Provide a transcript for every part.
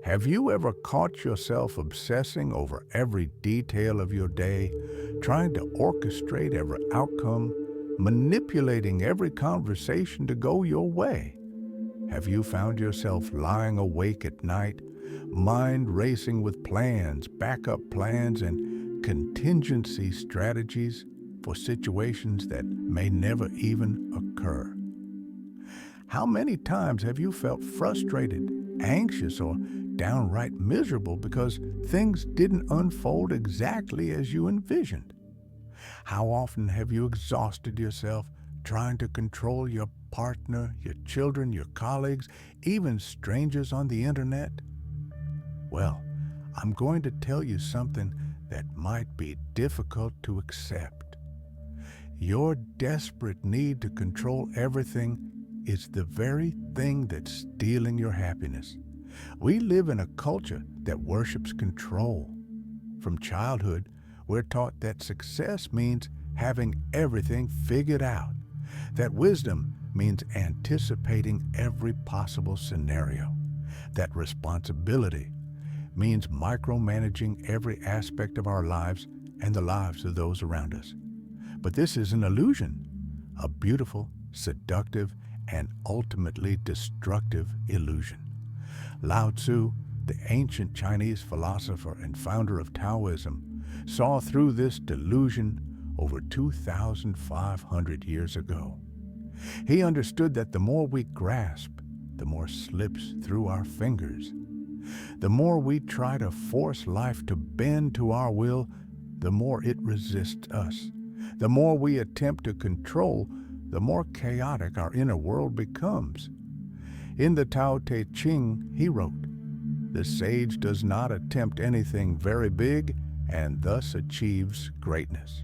Have you ever caught yourself obsessing over every detail of your day, trying to orchestrate every outcome, manipulating every conversation to go your way? Have you found yourself lying awake at night, mind racing with plans, backup plans, and contingency strategies for situations that may never even occur? How many times have you felt frustrated, anxious, or downright miserable because things didn't unfold exactly as you envisioned? How often have you exhausted yourself trying to control your partner, your children, your colleagues, even strangers on the internet? Well, I'm going to tell you something that might be difficult to accept. Your desperate need to control everything is the very thing that's stealing your happiness. We live in a culture that worships control. From childhood, we're taught that success means having everything figured out, that wisdom means anticipating every possible scenario, that responsibility means micromanaging every aspect of our lives and the lives of those around us. But this is an illusion, a beautiful, seductive, and ultimately destructive illusion. Lao Tzu, the ancient Chinese philosopher and founder of Taoism, saw through this delusion over 2,500 years ago. He understood that the more we grasp, the more slips through our fingers. The more we try to force life to bend to our will, the more it resists us. The more we attempt to control, the more chaotic our inner world becomes. In the Tao Te Ching, he wrote, "The sage does not attempt anything very big and thus achieves greatness."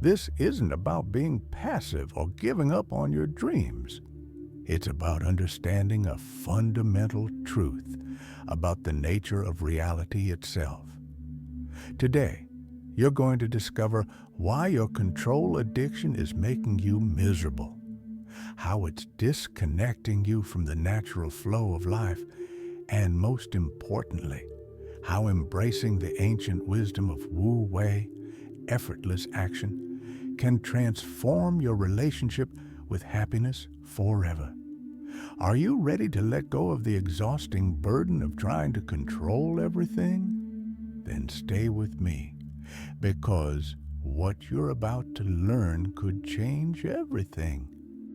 This isn't about being passive or giving up on your dreams. It's about understanding a fundamental truth about the nature of reality itself. Today, you're going to discover why your control addiction is making you miserable, how it's disconnecting you from the natural flow of life, and most importantly, how embracing the ancient wisdom of Wu Wei, effortless action, can transform your relationship with happiness forever. Are you ready to let go of the exhausting burden of trying to control everything? Then stay with me, because what you're about to learn could change everything.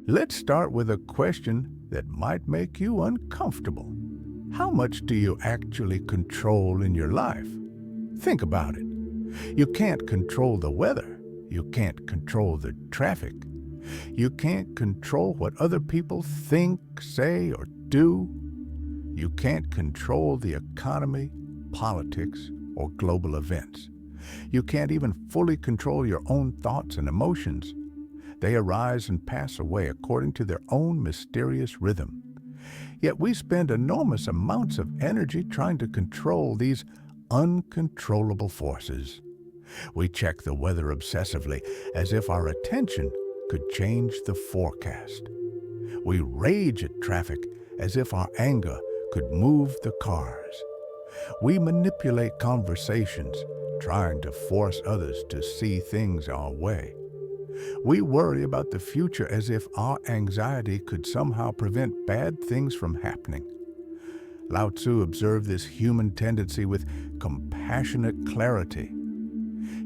Let's start with a question that might make you uncomfortable. How much do you actually control in your life? Think about it. You can't control the weather. You can't control the traffic. You can't control what other people think, say, or do. You can't control the economy, politics, or global events. You can't even fully control your own thoughts and emotions. They arise and pass away according to their own mysterious rhythm. Yet we spend enormous amounts of energy trying to control these uncontrollable forces. We check the weather obsessively as if our attention could change the forecast. We rage at traffic as if our anger could move the cars. We manipulate conversations, trying to force others to see things our way. We worry about the future as if our anxiety could somehow prevent bad things from happening. Lao Tzu observed this human tendency with compassionate clarity.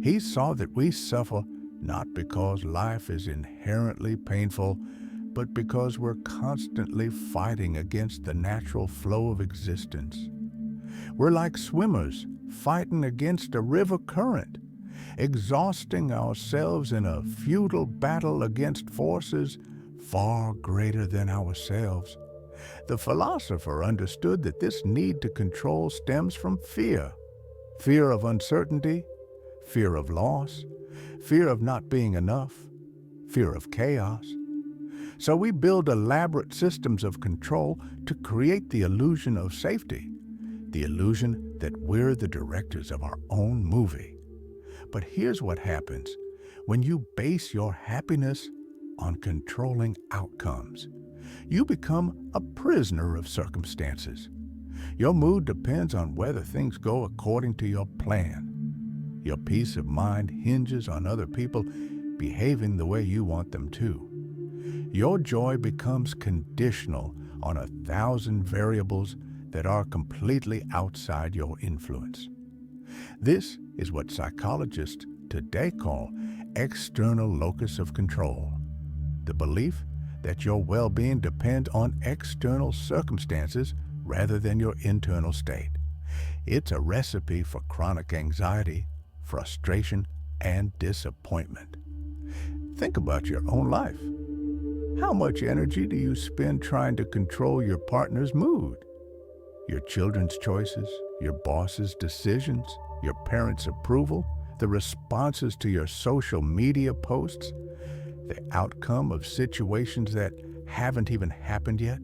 He saw that we suffer not because life is inherently painful, but because we're constantly fighting against the natural flow of existence. We're like swimmers fighting against a river current, exhausting ourselves in a futile battle against forces far greater than ourselves. The philosopher understood that this need to control stems from fear. Fear of uncertainty, fear of loss, fear of not being enough, fear of chaos. So we build elaborate systems of control to create the illusion of safety, the illusion that we're the directors of our own movie. But here's what happens when you base your happiness on controlling outcomes. You become a prisoner of circumstances. Your mood depends on whether things go according to your plan. Your peace of mind hinges on other people behaving the way you want them to. Your joy becomes conditional on 1,000 variables that are completely outside your influence. This is what psychologists today call external locus of control, the belief that your well-being depends on external circumstances rather than your internal state. It's a recipe for chronic anxiety, frustration, and disappointment. Think about your own life. How much energy do you spend trying to control your partner's mood, your children's choices, your boss's decisions, your parents' approval, the responses to your social media posts, the outcome of situations that haven't even happened yet?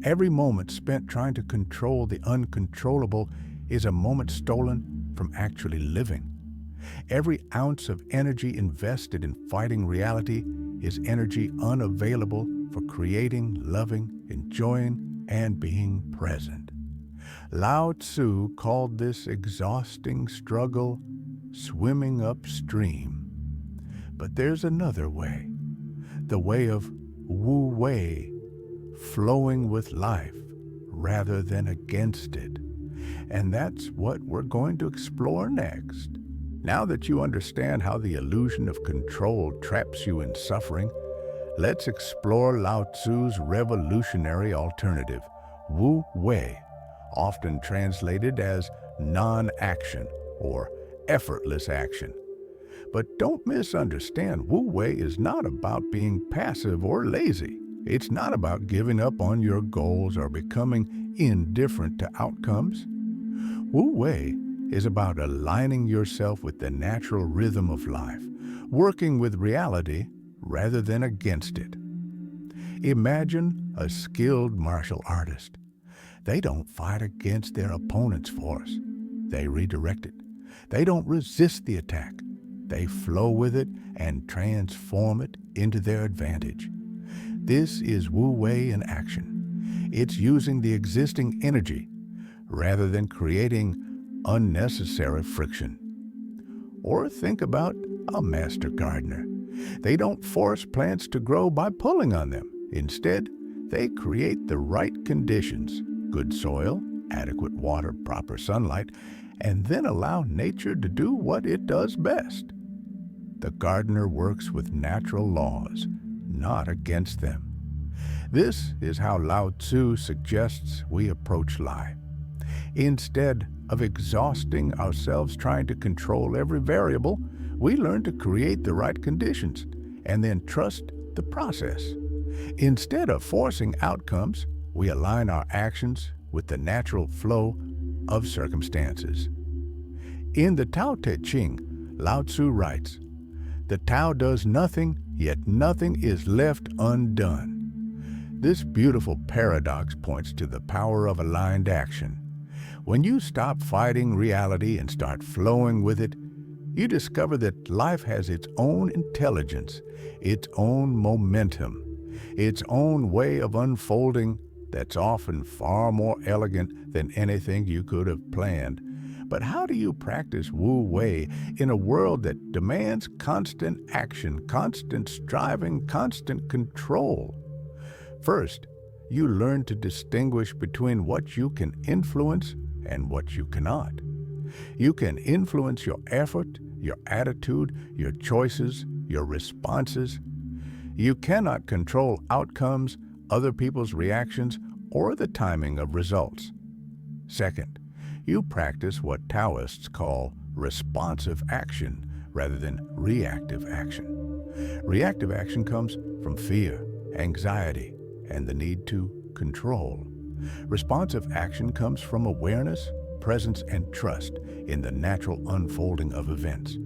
Every moment spent trying to control the uncontrollable is a moment stolen from actually living. Every ounce of energy invested in fighting reality is energy unavailable for creating, loving, enjoying, and being present. Lao Tzu called this exhausting struggle swimming upstream. But there's another way, the way of Wu Wei, flowing with life rather than against it. And that's what we're going to explore next. Now that you understand how the illusion of control traps you in suffering, let's explore Lao Tzu's revolutionary alternative, Wu Wei, often translated as non-action or effortless action. But don't misunderstand, Wu Wei is not about being passive or lazy. It's not about giving up on your goals or becoming indifferent to outcomes. Wu Wei is about aligning yourself with the natural rhythm of life, working with reality rather than against it. Imagine a skilled martial artist. They don't fight against their opponent's force. They redirect it. They don't resist the attack. They flow with it and transform it into their advantage. This is Wu Wei in action. It's using the existing energy rather than creating unnecessary friction. Or think about a master gardener. They don't force plants to grow by pulling on them. Instead, they create the right conditions, good soil, adequate water, proper sunlight, and then allow nature to do what it does best. The gardener works with natural laws, not against them. This is how Lao Tzu suggests we approach life. Instead of exhausting ourselves trying to control every variable, we learn to create the right conditions and then trust the process. Instead of forcing outcomes, we align our actions with the natural flow of circumstances. In the Tao Te Ching, Lao Tzu writes, "The Tao does nothing, yet nothing is left undone." This beautiful paradox points to the power of aligned action. When you stop fighting reality and start flowing with it, you discover that life has its own intelligence, its own momentum, its own way of unfolding that's often far more elegant than anything you could have planned. But how do you practice Wu Wei in a world that demands constant action, constant striving, constant control? First, you learn to distinguish between what you can influence and what you cannot. You can influence your effort, your attitude, your choices, your responses. You cannot control outcomes, other people's reactions, or the timing of results. Second, you practice what Taoists call responsive action rather than reactive action. Reactive action comes from fear, anxiety, and the need to control. Responsive action comes from awareness, presence, and trust in the natural unfolding of events.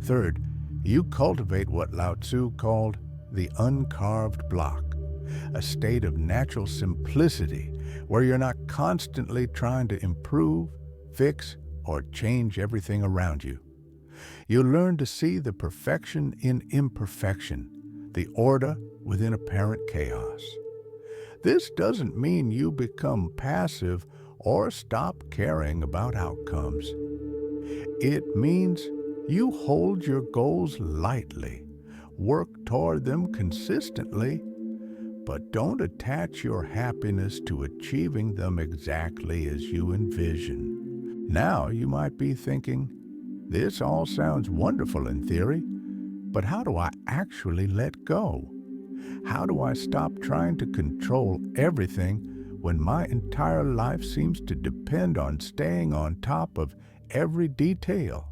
Third, you cultivate what Lao Tzu called the uncarved block, a state of natural simplicity where you're not constantly trying to improve, fix, or change everything around you. You learn to see the perfection in imperfection, the order within apparent chaos. This doesn't mean you become passive or stop caring about outcomes. It means you hold your goals lightly, work toward them consistently, but don't attach your happiness to achieving them exactly as you envision. Now you might be thinking, this all sounds wonderful in theory, but how do I actually let go? How do I stop trying to control everything when my entire life seems to depend on staying on top of every detail?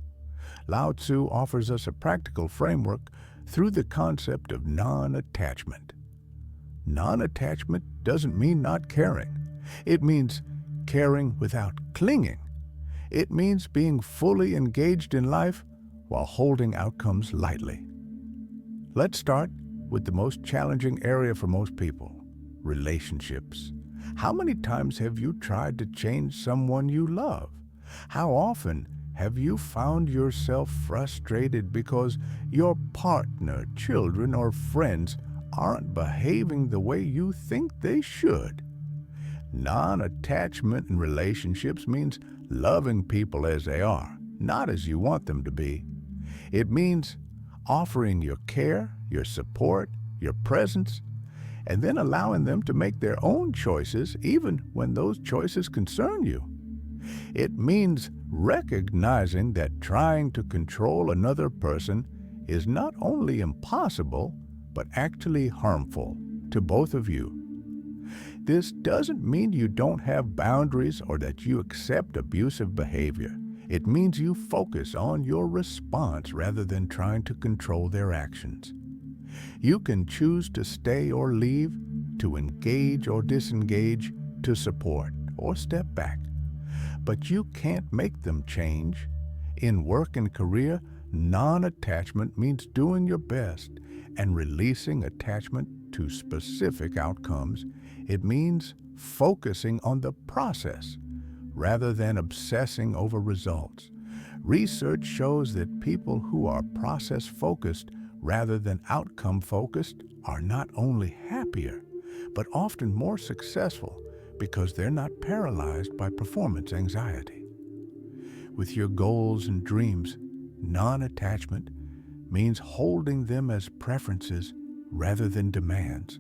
Lao Tzu offers us a practical framework through the concept of non-attachment. Non-attachment doesn't mean not caring. It means caring without clinging. It means being fully engaged in life while holding outcomes lightly. Let's start with the most challenging area for most people, relationships. How many times have you tried to change someone you love? How often have you found yourself frustrated because your partner, children, or friends aren't behaving the way you think they should? Non-attachment in relationships means loving people as they are, not as you want them to be. It means offering your care, your support, your presence, and then allowing them to make their own choices even when those choices concern you. It means recognizing that trying to control another person is not only impossible, but actually harmful to both of you. This doesn't mean you don't have boundaries or that you accept abusive behavior. It means you focus on your response rather than trying to control their actions. You can choose to stay or leave, to engage or disengage, to support or step back. But you can't make them change. In work and career, non-attachment means doing your best and releasing attachment to specific outcomes. It means focusing on the process rather than obsessing over results. Research shows that people who are process-focused rather than outcome-focused are not only happier, but often more successful because they're not paralyzed by performance anxiety. With your goals and dreams, non-attachment means holding them as preferences rather than demands.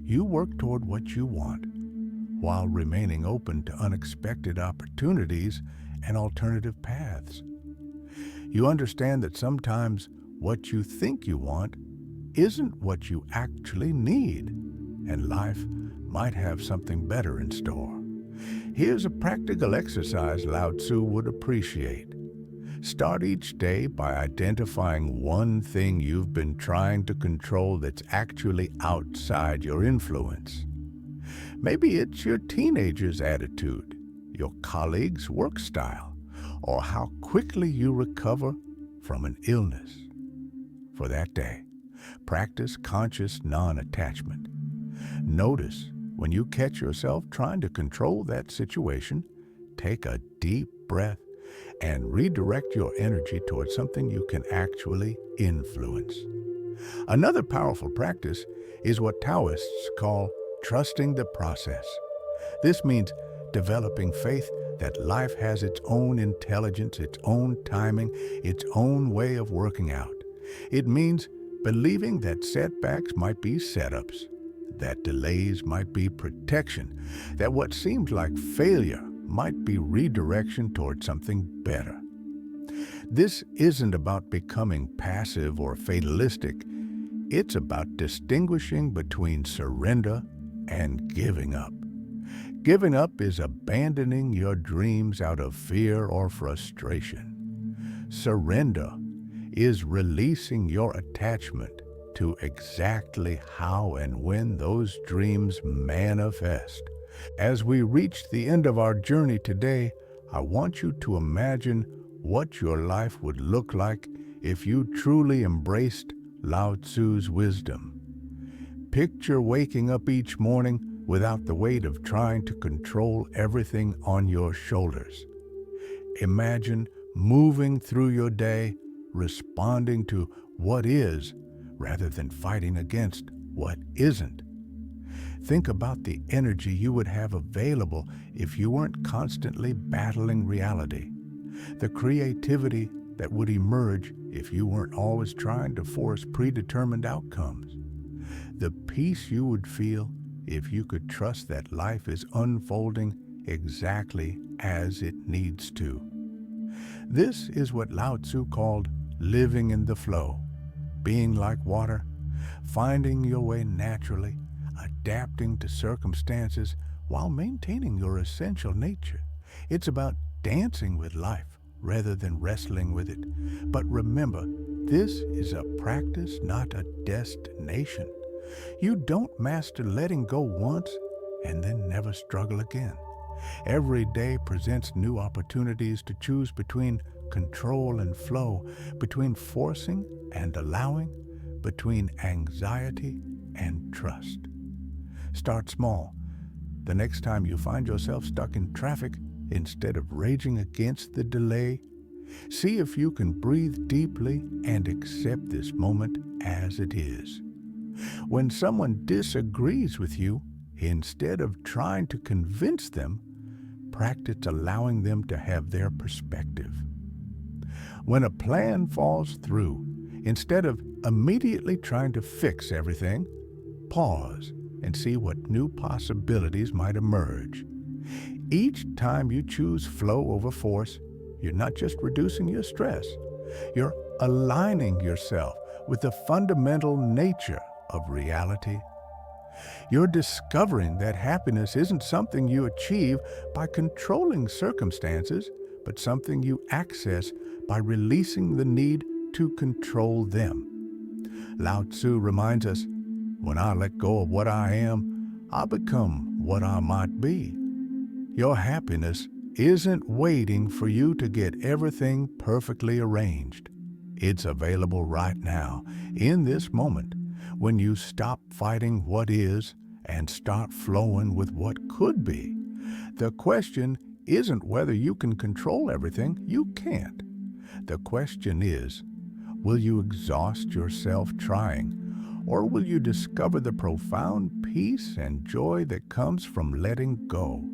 You work toward what you want while remaining open to unexpected opportunities and alternative paths. You understand that sometimes what you think you want isn't what you actually need, and life might have something better in store. Here's a practical exercise Lao Tzu would appreciate. Start each day by identifying one thing you've been trying to control that's actually outside your influence. Maybe it's your teenager's attitude, your colleague's work style, or how quickly you recover from an illness. For that day, practice conscious non-attachment. Notice when you catch yourself trying to control that situation, take a deep breath and redirect your energy towards something you can actually influence. Another powerful practice is what Taoists call trusting the process. This means developing faith that life has its own intelligence, its own timing, its own way of working out. It means believing that setbacks might be setups, that delays might be protection, that what seems like failure might be redirection toward something better. This isn't about becoming passive or fatalistic. It's about distinguishing between surrender and giving up. Giving up is abandoning your dreams out of fear or frustration. Surrender is releasing your attachment to exactly how and when those dreams manifest. As we reach the end of our journey today, I want you to imagine what your life would look like if you truly embraced Lao Tzu's wisdom. Picture waking up each morning without the weight of trying to control everything on your shoulders. Imagine moving through your day, responding to what is rather than fighting against what isn't. Think about the energy you would have available if you weren't constantly battling reality, the creativity that would emerge if you weren't always trying to force predetermined outcomes, the peace you would feel if you could trust that life is unfolding exactly as it needs to. This is what Lao Tzu called living in the flow, being like water, finding your way naturally, adapting to circumstances while maintaining your essential nature. It's about dancing with life rather than wrestling with it. But remember, this is a practice, not a destination. You don't master letting go once and then never struggle again. Every day presents new opportunities to choose between control and flow, between forcing and allowing, between anxiety and trust. Start small. The next time you find yourself stuck in traffic, instead of raging against the delay, see if you can breathe deeply and accept this moment as it is. When someone disagrees with you, instead of trying to convince them, practice allowing them to have their perspective. When a plan falls through, instead of immediately trying to fix everything, pause and see what new possibilities might emerge. Each time you choose flow over force, you're not just reducing your stress, you're aligning yourself with the fundamental nature of reality. You're discovering that happiness isn't something you achieve by controlling circumstances, but something you access by releasing the need to control them. Lao Tzu reminds us, when I let go of what I am, I become what I might be. Your happiness isn't waiting for you to get everything perfectly arranged. It's available right now, in this moment, when you stop fighting what is and start flowing with what could be. The question isn't whether you can control everything. You can't. The question is, will you exhaust yourself trying, or will you discover the profound peace and joy that comes from letting go?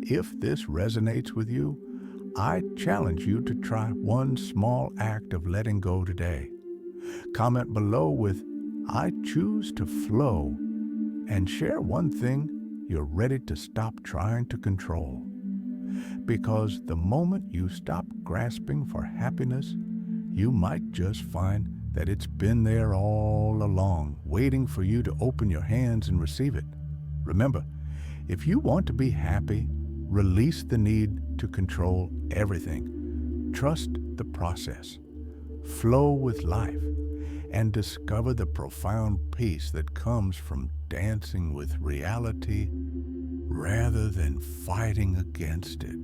If this resonates with you, I challenge you to try one small act of letting go today. Comment below with, "I choose to flow," and share one thing you're ready to stop trying to control. Because the moment you stop grasping for happiness, you might just find that it's been there all along, waiting for you to open your hands and receive it. Remember, if you want to be happy, release the need to control everything. Trust the process. Flow with life and discover the profound peace that comes from dancing with reality rather than fighting against it.